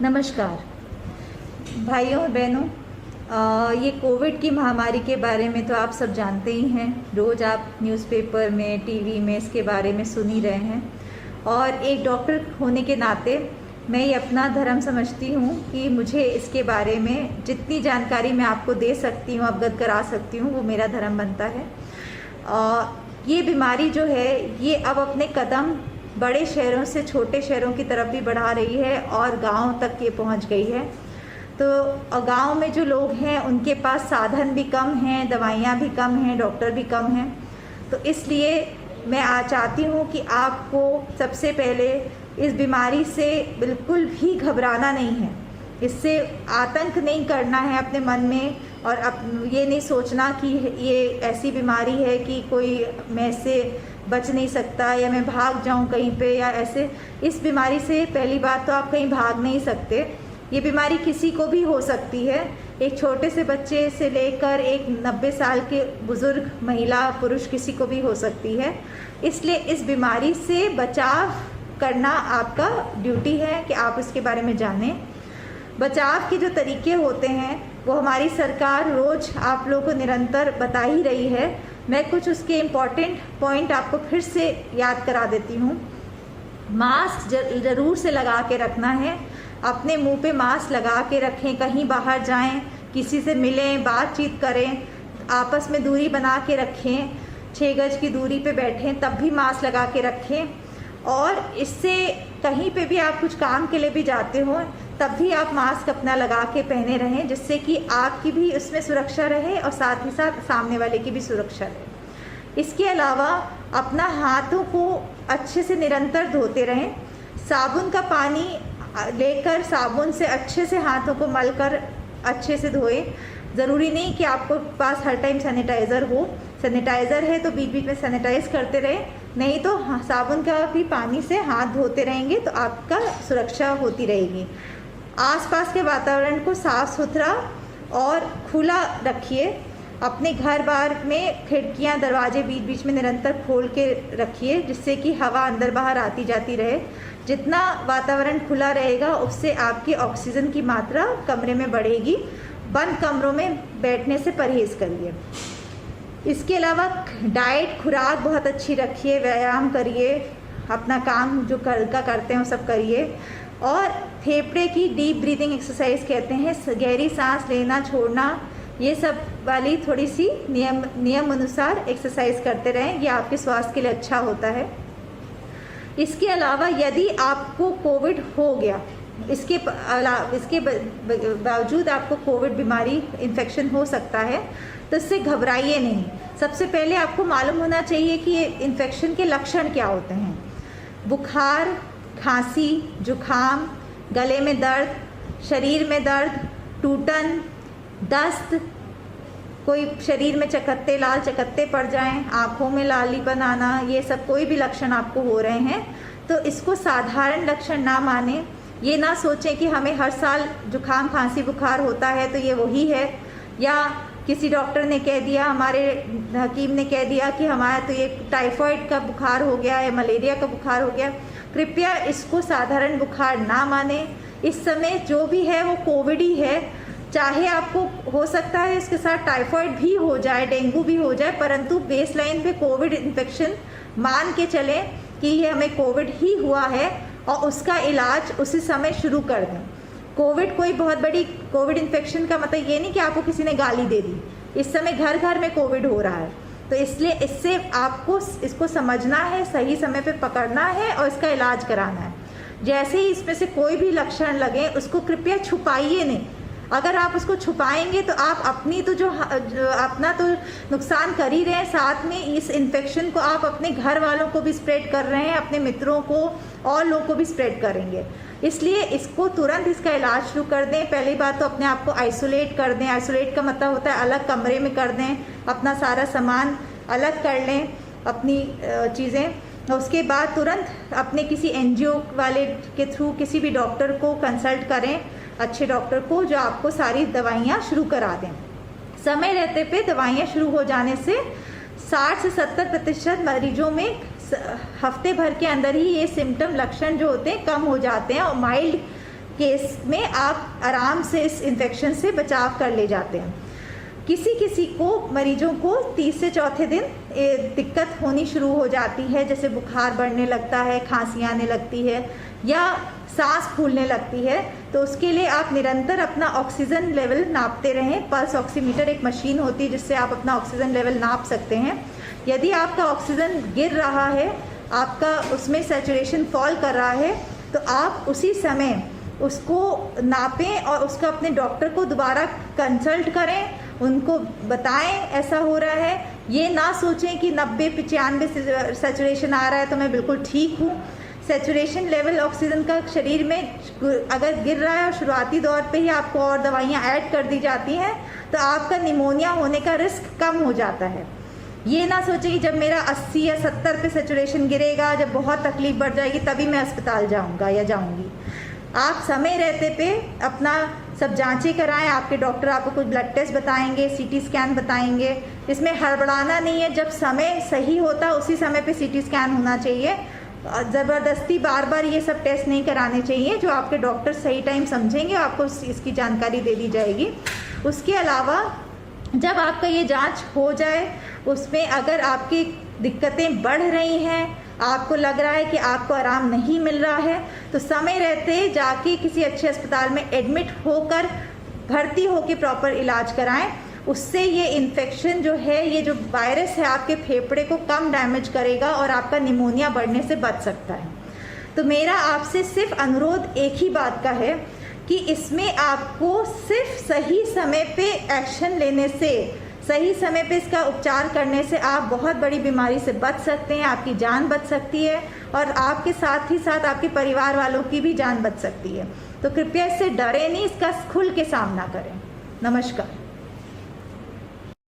नमस्कार भाइयों और बहनों, ये कोविड की महामारी के बारे में तो आप सब जानते ही हैं। रोज़ आप न्यूज़पेपर में, टीवी में इसके बारे में सुन ही रहे हैं। और एक डॉक्टर होने के नाते मैं ये अपना धर्म समझती हूँ कि मुझे इसके बारे में जितनी जानकारी मैं आपको दे सकती हूँ, अवगत करा सकती हूँ, वो मेरा धर्म बनता है। ये बीमारी जो है ये अब अपने कदम बड़े शहरों से छोटे शहरों की तरफ भी बढ़ा रही है और गांव तक ये पहुंच गई है। तो गांव में जो लोग हैं उनके पास साधन भी कम हैं, दवाइयाँ भी कम हैं, डॉक्टर भी कम हैं। तो इसलिए मैं चाहती हूँ कि आपको सबसे पहले इस बीमारी से बिल्कुल भी घबराना नहीं है, इससे आतंक नहीं करना है अपने मन में, और ये नहीं सोचना कि ये ऐसी बीमारी है कि कोई मैं इससे बच नहीं सकता या मैं भाग जाऊं कहीं पे या ऐसे। इस बीमारी से पहली बात तो आप कहीं भाग नहीं सकते। ये बीमारी किसी को भी हो सकती है, एक छोटे से बच्चे से लेकर एक 90 साल के बुज़ुर्ग महिला पुरुष किसी को भी हो सकती है। इसलिए इस बीमारी से बचाव करना आपका ड्यूटी है कि आप इसके बारे में जानें। बचाव के जो तरीके होते हैं वो हमारी सरकार रोज़ आप लोगों को निरंतर बता ही रही है। मैं कुछ उसके इम्पॉर्टेंट पॉइंट आपको फिर से याद करा देती हूँ। मास्क ज़रूर से लगा के रखना है, अपने मुंह पे मास्क लगा के रखें। कहीं बाहर जाएं, किसी से मिलें, बातचीत करें, आपस में दूरी बना के रखें, 6 गज की दूरी पे बैठें तब भी मास्क लगा के रखें। और इससे कहीं पे भी आप कुछ काम के लिए भी जाते हो तब भी आप मास्क अपना लगा के पहने रहें, जिससे कि आपकी भी उसमें सुरक्षा रहे और साथ ही साथ सामने वाले की भी सुरक्षा रहे। इसके अलावा अपना हाथों को अच्छे से निरंतर धोते रहें। साबुन का पानी लेकर साबुन से अच्छे से हाथों को मलकर अच्छे से धोएं। ज़रूरी नहीं कि आपको पास हर टाइम सैनिटाइज़र हो, सैनिटाइज़र है तो बीच बीच में सैनिटाइज करते रहें, नहीं तो साबुन का भी पानी से हाथ धोते रहेंगे तो आपका सुरक्षा होती रहेगी। आसपास के वातावरण को साफ़ सुथरा और खुला रखिए। अपने घर बार में खिड़कियां, दरवाजे बीच बीच में निरंतर खोल के रखिए, जिससे कि हवा अंदर बाहर आती जाती रहे। जितना वातावरण खुला रहेगा उससे आपकी ऑक्सीजन की मात्रा कमरे में बढ़ेगी। बंद कमरों में बैठने से परहेज़ करिए। इसके अलावा डाइट, खुराक बहुत अच्छी रखिए, व्यायाम करिए, अपना काम जो करते हैं वो सब करिए। और फेफड़े की डीप ब्रीदिंग एक्सरसाइज कहते हैं, गहरी सांस लेना छोड़ना, ये सब वाली थोड़ी सी नियम अनुसार एक्सरसाइज करते रहें, ये आपके स्वास्थ्य के लिए अच्छा होता है। इसके अलावा यदि आपको कोविड हो गया, इसके बावजूद आपको कोविड बीमारी इन्फेक्शन हो सकता है, तो इससे घबराइए नहीं। सबसे पहले आपको मालूम होना चाहिए कि ये इन्फेक्शन के लक्षण क्या होते हैं। बुखार, खांसी, जुखाम, गले में दर्द, शरीर में दर्द, टूटन, दस्त, कोई शरीर में चकत्ते, लाल चकत्ते पड़ जाएं, आँखों में लालीपन आना, ये सब कोई भी लक्षण आपको हो रहे हैं तो इसको साधारण लक्षण ना माने। ये ना सोचें कि हमें हर साल जुखाम, खांसी, बुखार होता है तो ये वही है, या किसी डॉक्टर ने कह दिया, हमारे हकीम ने कह दिया कि हमारा तो ये टाइफाइड का बुखार हो गया है, मलेरिया का बुखार हो गया। कृपया इसको साधारण बुखार ना माने। इस समय जो भी है वो कोविड ही है। चाहे आपको हो सकता है इसके साथ टाइफाइड भी हो जाए, डेंगू भी हो जाए, परंतु बेसलाइन पे कोविड इन्फेक्शन मान के चलें कि ये हमें कोविड ही हुआ है और उसका इलाज उसी समय शुरू कर दें। कोविड कोई बहुत बड़ी कोविड इन्फेक्शन का मतलब ये नहीं कि आपको किसी ने गाली दे दी। इस समय घर घर में कोविड हो रहा है, तो इसलिए इससे आपको इसको समझना है, सही समय पे पकड़ना है और इसका इलाज कराना है। जैसे ही इसमें से कोई भी लक्षण लगे उसको कृपया छुपाइए नहीं। अगर आप उसको छुपाएंगे तो आप अपनी तो जो अपना तो नुकसान कर ही रहे हैं, साथ में इस इन्फेक्शन को आप अपने घर वालों को भी स्प्रेड कर रहे हैं, अपने मित्रों को और लोगों को भी स्प्रेड करेंगे। इसलिए इसको तुरंत इसका इलाज शुरू कर दें। पहली बात तो अपने आप को आइसोलेट कर दें। आइसोलेट का मतलब होता है अलग कमरे में कर दें, अपना सारा सामान अलग कर लें, अपनी चीज़ें। उसके बाद तुरंत अपने किसी NGO वाले के थ्रू किसी भी डॉक्टर को कंसल्ट करें, अच्छे डॉक्टर को, जो आपको सारी दवाइयाँ शुरू करा दें। समय रहते पे दवाइयाँ शुरू हो जाने से 60 से 70% मरीजों में हफ्ते भर के अंदर ही ये सिम्टम, लक्षण जो होते हैं कम हो जाते हैं और माइल्ड केस में आप आराम से इस इन्फेक्शन से बचाव कर ले जाते हैं। किसी किसी को मरीजों को तीसरे से चौथे दिन दिक्कत होनी शुरू हो जाती है, जैसे बुखार बढ़ने लगता है, खांसी आने लगती है या सांस फूलने लगती है। तो उसके लिए आप निरंतर अपना ऑक्सीजन लेवल नापते रहें। पल्स ऑक्सीमीटर एक मशीन होती है जिससे आप अपना ऑक्सीजन लेवल नाप सकते हैं। यदि आपका ऑक्सीजन गिर रहा है, आपका उसमें सैचुरेशन फॉल कर रहा है, तो आप उसी समय उसको नापें और उसको अपने डॉक्टर को दोबारा कंसल्ट करें, उनको बताएं ऐसा हो रहा है। ये ना सोचें कि 90-95 सैचुरेशन आ रहा है तो मैं बिल्कुल ठीक हूँ। सैचुरेशन लेवल ऑक्सीजन का शरीर में अगर गिर रहा है और शुरुआती दौर पे ही आपको और दवाइयाँ ऐड कर दी जाती हैं तो आपका निमोनिया होने का रिस्क कम हो जाता है। ये ना सोचें कि जब मेरा 80 या 70 पे सैचुरेशन गिरेगा, जब बहुत तकलीफ बढ़ जाएगी तभी मैं अस्पताल जाऊँगा या जाऊँगी। आप समय रहते पे अपना सब जांचें कराएं। आपके डॉक्टर आपको कुछ ब्लड टेस्ट बताएंगे, सीटी स्कैन बताएंगे। इसमें हड़बड़ाना नहीं है, जब समय सही होता उसी समय पे सीटी स्कैन होना चाहिए। ज़बरदस्ती बार बार ये सब टेस्ट नहीं कराने चाहिए। जो आपके डॉक्टर सही टाइम समझेंगे आपको इसकी जानकारी दे दी जाएगी। उसके अलावा जब आपका ये जांच हो जाए, उसमें अगर आपकी दिक्कतें बढ़ रही हैं, आपको लग रहा है कि आपको आराम नहीं मिल रहा है, तो समय रहते जाके किसी अच्छे अस्पताल में एडमिट होकर भर्ती होकर प्रॉपर इलाज कराएं। उससे ये इन्फेक्शन जो है, ये जो वायरस है, आपके फेफड़े को कम डैमेज करेगा और आपका निमोनिया बढ़ने से बच सकता है। तो मेरा आपसे सिर्फ अनुरोध एक ही बात का है कि इसमें आपको सिर्फ सही समय पे एक्शन लेने से, सही समय पे इसका उपचार करने से आप बहुत बड़ी बीमारी से बच सकते हैं। आपकी जान बच सकती है और आपके साथ ही साथ आपके परिवार वालों की भी जान बच सकती है। तो कृपया इससे डरें नहीं, इसका खुल के सामना करें। नमस्कार।